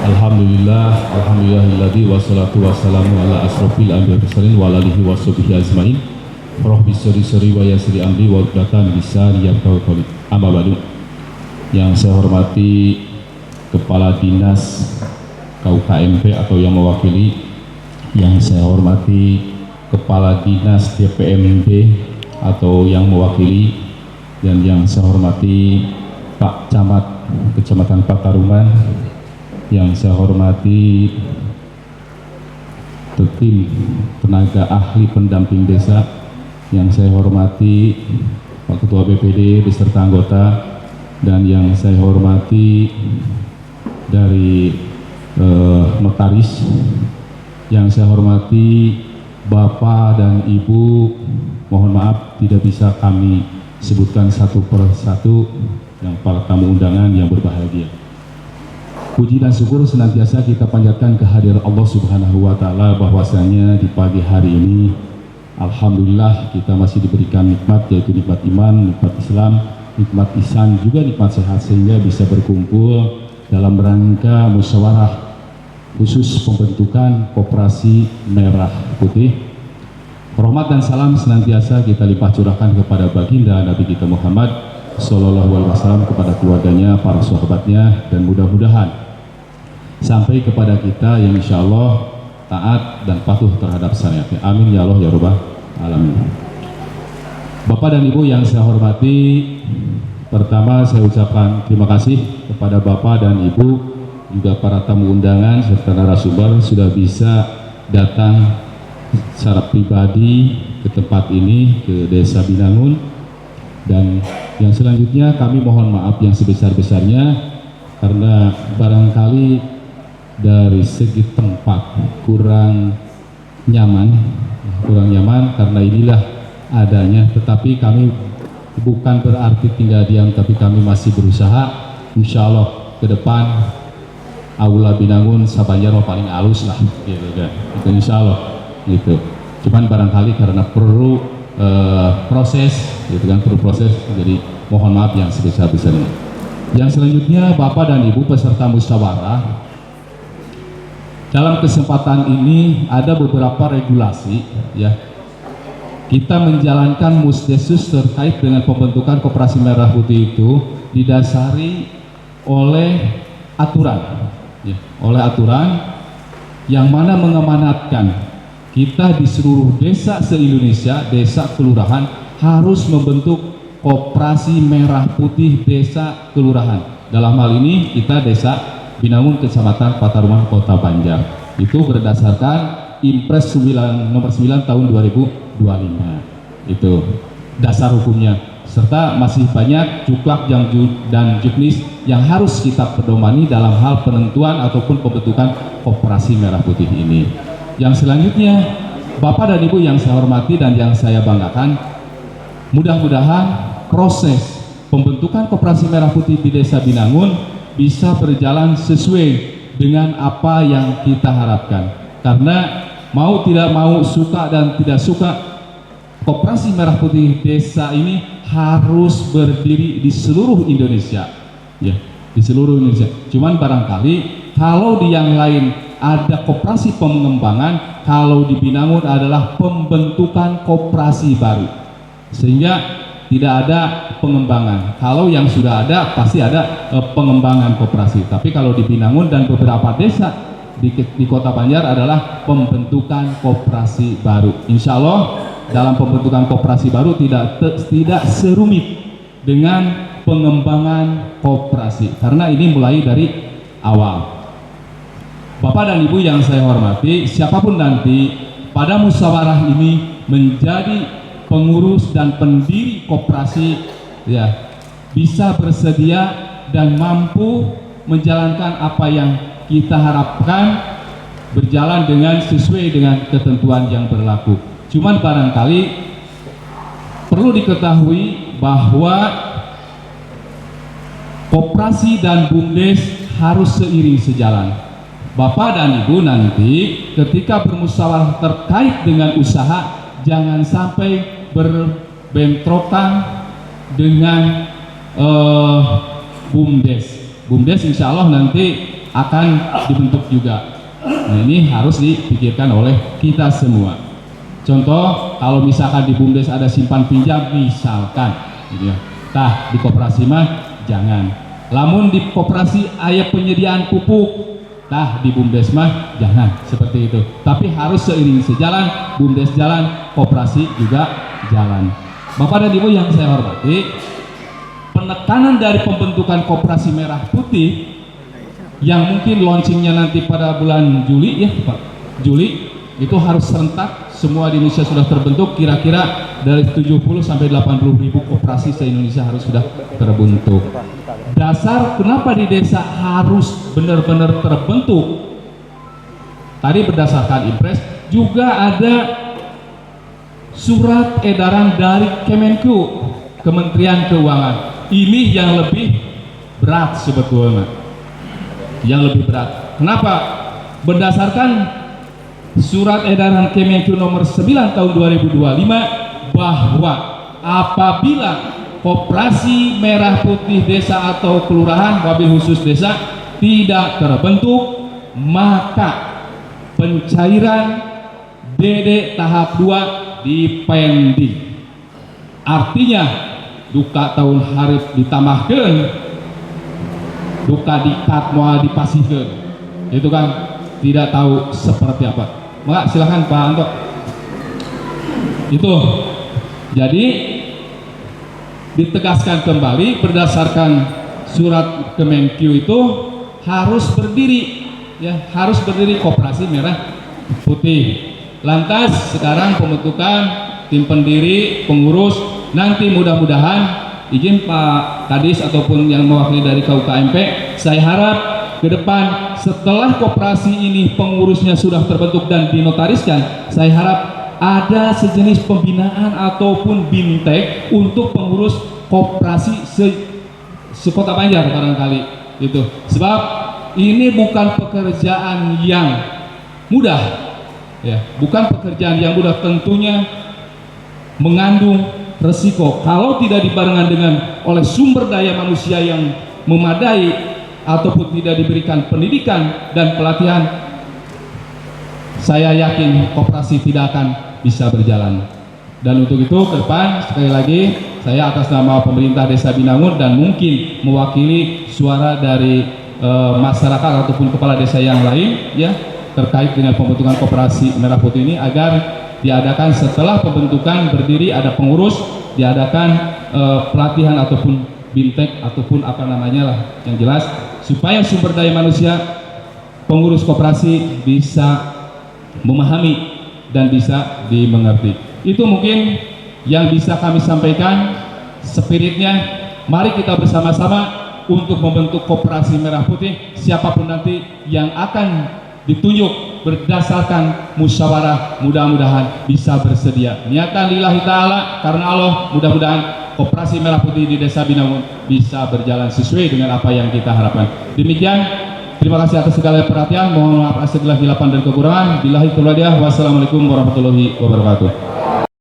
Alhamdulillahilladzi wassalatu wassalamu ala asrofil anbiya'i mursalin wa ala alihi washabihi ajmain. Rabbi sri wa yassir amri wa uqdatam min lisani yafqahu qawli. Amma ba'du. Yang saya hormati Kepala Dinas KUKMP atau yang mewakili, yang saya hormati Kepala Dinas DPMD atau yang mewakili, dan yang saya hormati Pak Camat Kecamatan Pataruman, yang saya hormati tim tenaga ahli pendamping desa, yang saya hormati Pak Ketua BPD beserta anggota, dan yang saya hormati dari notaris, yang saya hormati Bapak dan Ibu, mohon maaf tidak bisa kami sebutkan satu persatu, yang para tamu undangan yang berbahagia. Puji dan syukur senantiasa kita panjatkan kehadiran Allah Subhanahu wa Ta'ala, bahwasanya di pagi hari ini alhamdulillah kita masih diberikan nikmat, yaitu nikmat iman, nikmat Islam, nikmat ihsan, juga nikmat sehat, sehingga bisa berkumpul dalam rangka musyawarah khusus pembentukan Koperasi Merah Putih. Rahmat dan salam senantiasa kita limpah curahkan kepada baginda Nabi kita Muhammad Sallallahu Alaihi Wasallam, kepada keluarganya, para sahabatnya, dan mudah-mudahan sampai kepada kita yang insya Allah taat dan patuh terhadap syariatnya. Amin ya Allah ya Rabbal Alamin. Bapak dan Ibu yang saya hormati, pertama saya ucapkan terima kasih kepada Bapak dan Ibu, juga para tamu undangan serta narasumber sudah bisa datang secara pribadi ke tempat ini, ke Desa Binangun. Dan yang selanjutnya kami mohon maaf yang sebesar-besarnya karena barangkali dari segi tempat kurang nyaman karena inilah adanya, tetapi kami bukan berarti tinggal diam, tapi kami masih berusaha. Insya Allah ke depan Aula Binangun Sabanjar paling halus lah gitu kan, itu insya Allah gitu. Cuman barangkali karena perlu proses gitu kan, perlu proses, jadi mohon maaf yang sebesar-besarnya. Yang selanjutnya Bapak dan Ibu peserta musyawarah, dalam kesempatan ini ada beberapa regulasi ya. Kita menjalankan musdesus terkait dengan pembentukan Koperasi Merah Putih itu didasari oleh aturan ya, oleh aturan yang mana mengamanatkan kita di seluruh desa se-Indonesia, desa kelurahan harus membentuk Koperasi Merah Putih desa kelurahan. Dalam hal ini kita Desa Binangun Kecamatan Pataruman Kota Banjar. Itu berdasarkan Impres nomor 9 tahun 2025. Itu dasar hukumnya. Serta masih banyak cuklak dan juknis yang harus kita pedomani dalam hal penentuan ataupun pembentukan Koperasi Merah Putih ini. Yang selanjutnya, Bapak dan Ibu yang saya hormati dan yang saya banggakan, mudah-mudahan proses pembentukan Koperasi Merah Putih di Desa Binangun bisa berjalan sesuai dengan apa yang kita harapkan. Karena mau tidak mau, suka dan tidak suka, Koperasi Merah Putih desa ini harus berdiri di seluruh Indonesia ya, di seluruh Indonesia. Cuman barangkali kalau di yang lain ada koperasi pengembangan, kalau di Binangun adalah pembentukan koperasi baru, sehingga tidak ada pengembangan. Kalau yang sudah ada pasti ada pengembangan koperasi. Tapi kalau di Binangun dan beberapa desa di Kota Banjar adalah pembentukan koperasi baru. Insya Allah dalam pembentukan koperasi baru tidak serumit dengan pengembangan koperasi, karena ini mulai dari awal. Bapak dan Ibu yang saya hormati, siapapun nanti pada musyawarah ini menjadi pengurus dan pendiri koperasi ya, bisa bersedia dan mampu menjalankan apa yang kita harapkan, berjalan dengan sesuai dengan ketentuan yang berlaku. Cuman barangkali perlu diketahui bahwa koperasi dan BUMDes harus seiring sejalan. Bapak dan Ibu nanti ketika bermusyawarah terkait dengan usaha, jangan sampai berbentrokan dengan BUMDes. BUMDes insya Allah nanti akan dibentuk juga. Nah, ini harus dipikirkan oleh kita semua. Contoh, kalau misalkan di BUMDes ada simpan pinjam, misalkan, gitu ya. Tah, di koperasi mah jangan. Lamun di koperasi aya penyediaan pupuk, tah di BUMDes mah jangan seperti itu. Tapi harus seiring sejalan, BUMDes jalan, koperasi juga jalan. Bapak dan Ibu yang saya hormati, penekanan dari pembentukan koperasi merah putih yang mungkin launchingnya nanti pada bulan Juli ya Pak, Juli itu harus serentak, semua di Indonesia sudah terbentuk, kira-kira dari 70 sampai 80 ribu koperasi se-Indonesia harus sudah terbentuk. Dasar kenapa di desa harus benar-benar terbentuk, tadi berdasarkan Impres, juga ada surat edaran dari Kemenku, Kementerian Keuangan. Ini yang lebih berat sebetulnya, yang lebih berat. Kenapa? Berdasarkan surat edaran Kemenku nomor 9 tahun 2025 bahwa apabila koperasi merah putih desa atau kelurahan wabil khusus desa tidak terbentuk, maka pencairan DD tahap 2 dipending. Artinya duka tahun harus ditambahkan, duka dikat mau dipasihkan, itu kan tidak tahu seperti apa. Maka silakan Pak Anto. Itu jadi ditegaskan kembali berdasarkan surat Kemenkyu itu harus berdiri ya, harus berdiri koperasi merah putih. Lantas sekarang pembentukan tim pendiri, pengurus, nanti mudah-mudahan izin Pak Kadis ataupun yang mewakili dari KUKMP, saya harap ke depan setelah koperasi ini pengurusnya sudah terbentuk dan dinotariskan, saya harap ada sejenis pembinaan ataupun bintek untuk pengurus koperasi sekota Banjar barangkali itu. Sebab ini bukan pekerjaan yang mudah ya, bukan pekerjaan yang mudah, tentunya mengandung resiko kalau tidak dibarengan dengan oleh sumber daya manusia yang memadai ataupun tidak diberikan pendidikan dan pelatihan. Saya yakin koperasi tidak akan bisa berjalan. Dan untuk itu ke depan sekali lagi saya atas nama pemerintah Desa Binangun dan mungkin mewakili suara dari masyarakat ataupun kepala desa yang lain ya terkait dengan pembentukan koperasi merah putih ini, agar diadakan setelah pembentukan berdiri ada pengurus, diadakan pelatihan ataupun bintek ataupun apa namanya lah yang jelas, supaya sumber daya manusia pengurus koperasi bisa memahami dan bisa dimengerti. Itu mungkin yang bisa kami sampaikan spiritnya. Mari kita bersama-sama untuk membentuk koperasi merah putih, siapapun nanti yang akan ditunjuk berdasarkan musyawarah, mudah-mudahan bisa bersedia. Niatan lillahi ta'ala karena Allah, mudah-mudahan koperasi merah putih di Desa Binangun bisa berjalan sesuai dengan apa yang kita harapkan. Demikian, terima kasih atas segala perhatian. Mohon maaf atas segala hilapan dan kekurangan. Billahi taufiq wal hidayah. Wassalamualaikum warahmatullahi wabarakatuh.